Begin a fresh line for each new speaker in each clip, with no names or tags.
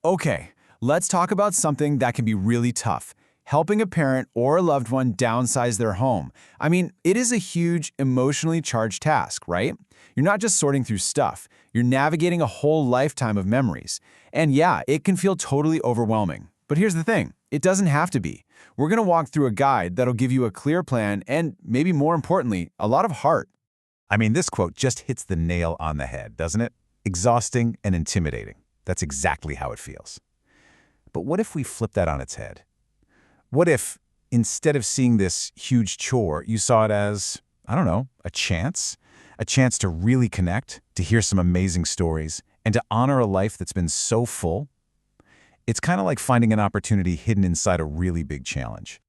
Okay, let's talk about something that can be really tough. Helping a parent or a loved one downsize their home. I mean, it is a huge, emotionally charged task, right? You're not just sorting through stuff. You're navigating a whole lifetime of memories. And yeah, it can feel totally overwhelming. But here's the thing, it doesn't have to be. We're going to walk through a guide that'll give you a clear plan and, maybe more importantly, a lot of heart.
I mean, this quote just hits the nail on the head, doesn't it? Exhausting and intimidating. That's exactly how it feels. But what if we flip that on its head? What if, instead of seeing this huge chore, you saw it as, I don't know, a chance? A chance to really connect, to hear some amazing stories, and to honor a life that's been so full? It's kind of like finding an opportunity hidden inside a really big challenge.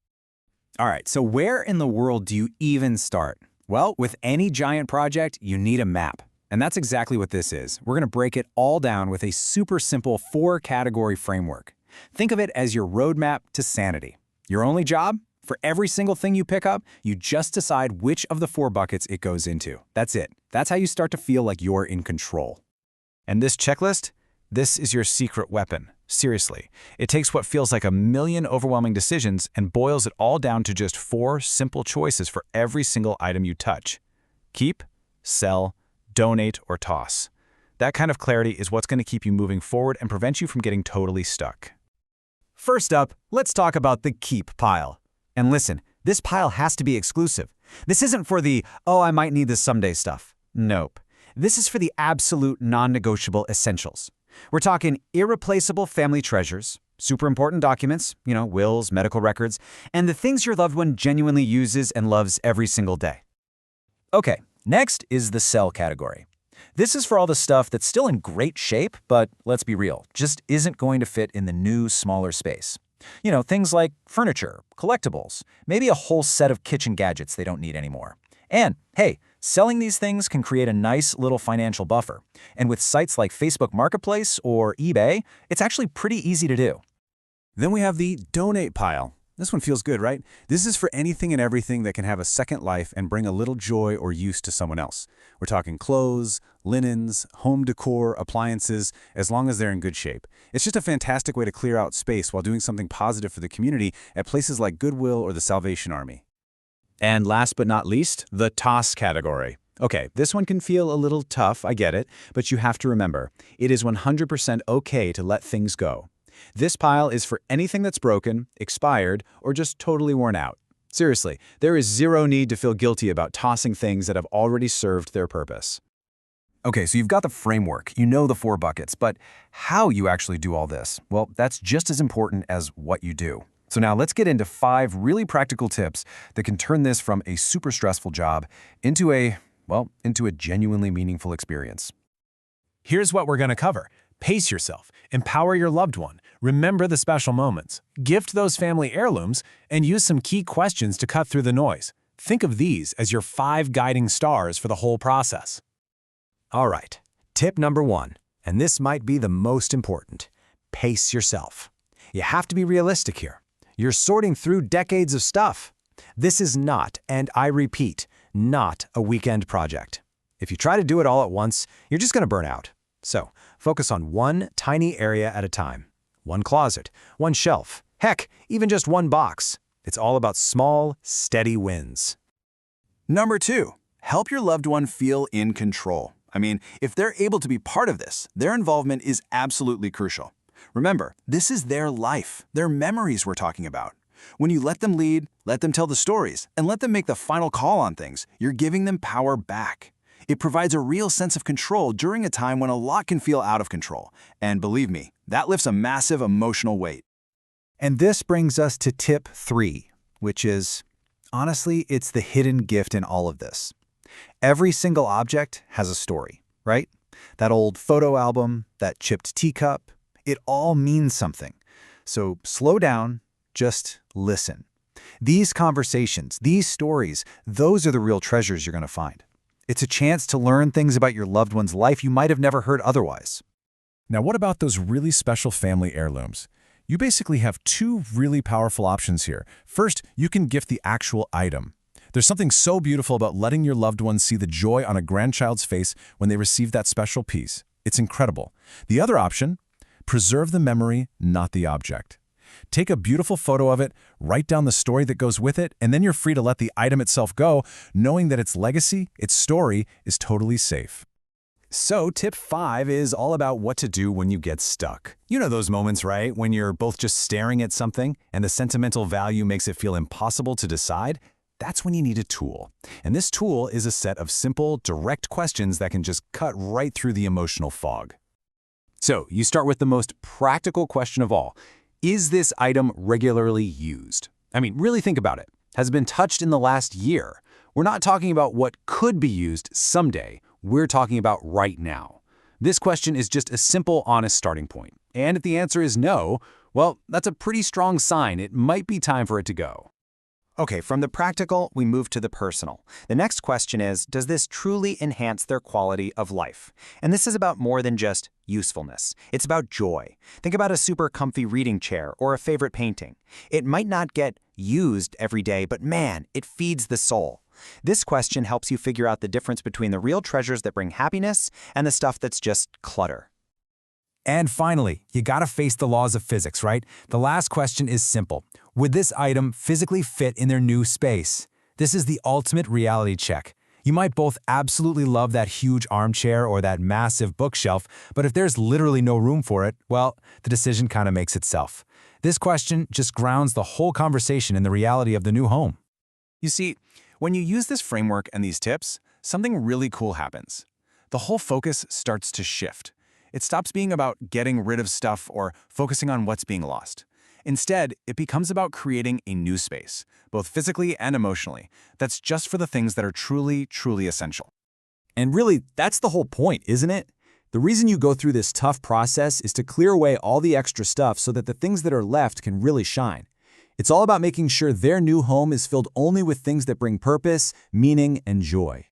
All right, so where in the world do you even start? Well, with any giant project, you need a map. And that's exactly what this is. We're going to break it all down with a super simple 4-category framework. Think of it as your roadmap to sanity. Your only job? For every single thing you pick up, you just decide which of the 4 buckets it goes into. That's it. That's how you start to feel like you're in control.
And this checklist? This is your secret weapon. Seriously. It takes what feels like a million overwhelming decisions and boils it all down to just 4 simple choices for every single item you touch. Keep, sell, donate, or toss. That kind of clarity is what's going to keep you moving forward and prevent you from getting totally stuck.
First up, let's talk about the keep pile. And listen, this pile has to be exclusive. This isn't for the, oh, I might need this someday stuff. Nope. This is for the absolute non-negotiable essentials. We're talking irreplaceable family treasures, super important documents, wills, medical records, and the things your loved one genuinely uses and loves every single day. Okay, next is the sell category. This is for all the stuff that's still in great shape, but let's be real, just isn't going to fit in the new, smaller space. Things like furniture, collectibles, maybe a whole set of kitchen gadgets they don't need anymore. And, hey, selling these things can create a nice little financial buffer. And with sites like Facebook Marketplace or eBay, it's actually pretty easy to do.
Then we have the donate pile. This one feels good, right? This is for anything and everything that can have a second life and bring a little joy or use to someone else. We're talking clothes, linens, home decor, appliances, as long as they're in good shape. It's just a fantastic way to clear out space while doing something positive for the community at places like Goodwill or the Salvation Army.
And last but not least, the toss category. Okay, this one can feel a little tough, I get it, but you have to remember, it is 100% okay to let things go. This pile is for anything that's broken, expired, or just totally worn out. Seriously, there is zero need to feel guilty about tossing things that have already served their purpose.
Okay, so you've got the framework, you know the 4 buckets, but how you actually do all this, well, that's just as important as what you do. So now let's get into 5 really practical tips that can turn this from a super stressful job into a genuinely meaningful experience.
Here's what we're going to cover. Pace yourself, empower your loved one, remember the special moments, gift those family heirlooms, and use some key questions to cut through the noise. Think of these as your 5 guiding stars for the whole process.
All right, tip number 1, and this might be the most important. Pace yourself. You have to be realistic here. You're sorting through decades of stuff. This is not, and I repeat, not a weekend project. If you try to do it all at once, you're just going to burn out. So, focus on one tiny area at a time. One closet, one shelf, heck, even just one box. It's all about small, steady wins.
Number 2, help your loved one feel in control. I mean, if they're able to be part of this, their involvement is absolutely crucial. Remember, this is their life, their memories we're talking about. When you let them lead, let them tell the stories, and let them make the final call on things, you're giving them power back. It provides a real sense of control during a time when a lot can feel out of control. And believe me, that lifts a massive emotional weight.
And this brings us to tip 3, which is, honestly, it's the hidden gift in all of this. Every single object has a story, right? That old photo album, that chipped teacup, it all means something. So slow down, just listen. These conversations, these stories, those are the real treasures you're going to find. It's a chance to learn things about your loved one's life you might have never heard otherwise.
Now, what about those really special family heirlooms? You basically have 2 really powerful options here. First, you can gift the actual item. There's something so beautiful about letting your loved ones see the joy on a grandchild's face when they receive that special piece. It's incredible. The other option, Preserve the memory, not the object. Take a beautiful photo of it, write down the story that goes with it, and then you're free to let the item itself go, knowing that its legacy, its story, is totally safe.
So tip 5 is all about what to do when you get stuck. You know those moments, right? When you're both just staring at something and the sentimental value makes it feel impossible to decide? That's when you need a tool. And this tool is a set of simple, direct questions that can just cut right through the emotional fog. So you start with the most practical question of all. Is this item regularly used? I mean, really think about it. Has it been touched in the last year? We're not talking about what could be used someday. We're talking about right now. This question is just a simple, honest starting point. And if the answer is no, well, that's a pretty strong sign it might be time for it to go.
Okay, from the practical, we move to the personal. The next question is, does this truly enhance their quality of life? And this is about more than just usefulness. It's about joy. Think about a super comfy reading chair or a favorite painting. It might not get used every day, but man, it feeds the soul. This question helps you figure out the difference between the real treasures that bring happiness and the stuff that's just clutter.
And finally, you gotta face the laws of physics, right? The last question is simple. Would this item physically fit in their new space? This is the ultimate reality check. You might both absolutely love that huge armchair or that massive bookshelf, but if there's literally no room for it, well, the decision kind of makes itself. This question just grounds the whole conversation in the reality of the new home.
You see, when you use this framework and these tips, something really cool happens. The whole focus starts to shift. It stops being about getting rid of stuff or focusing on what's being lost. Instead, it becomes about creating a new space, both physically and emotionally, that's just for the things that are truly, truly essential.
And really, that's the whole point, isn't it? The reason you go through this tough process is to clear away all the extra stuff so that the things that are left can really shine. It's all about making sure their new home is filled only with things that bring purpose, meaning, and joy.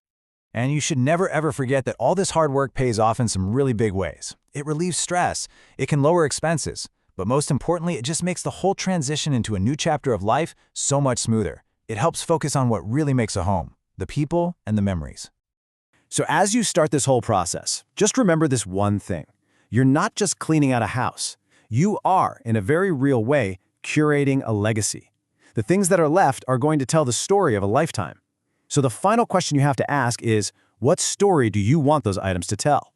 And you should never ever forget that all this hard work pays off in some really big ways. It relieves stress, it can lower expenses, but most importantly, it just makes the whole transition into a new chapter of life so much smoother. It helps focus on what really makes a home, the people and the memories.
So as you start this whole process, just remember this one thing. You're not just cleaning out a house. You are, in a very real way, curating a legacy. The things that are left are going to tell the story of a lifetime. So the final question you have to ask is, what story do you want those items to tell?